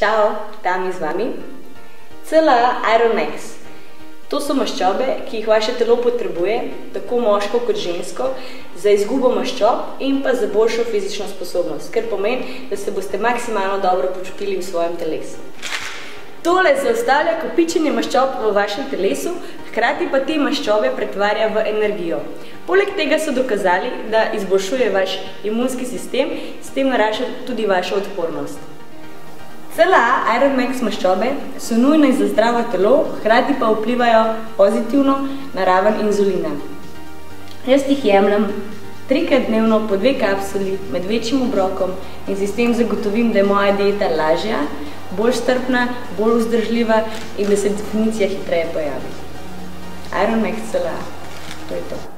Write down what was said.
Čau, Tami z vami. CLA Iron Max. To so maščobe, ki jih vaše telo potrebuje, tako moško kot žensko, za izgubo maščob in pa za boljšo fizično sposobnost, kar pomeni, da se boste maksimalno dobro počutili v svojem telesu. Tole zaustavlja kopičenje maščob v vašem telesu, hkrati pa te maščobe pretvarja v energijo. Poleg tega so dokazali, da izboljšuje vaš imunski sistem, s tem narašča tudi vašo odpornost. CLA Iron Max maščobe so nujne za zdravo telo, hkrati pa vplivajo pozitivno na raven inzulina. Jaz jih jemljem 3-krat dnevno po 2 kapsuli med večjim obrokom in si s tem zagotovim, da je moja dieta lažja, bolj strpna, bolj vzdržljiva in da se definicija hitreje pojavi. Iron Max CLA. To je to.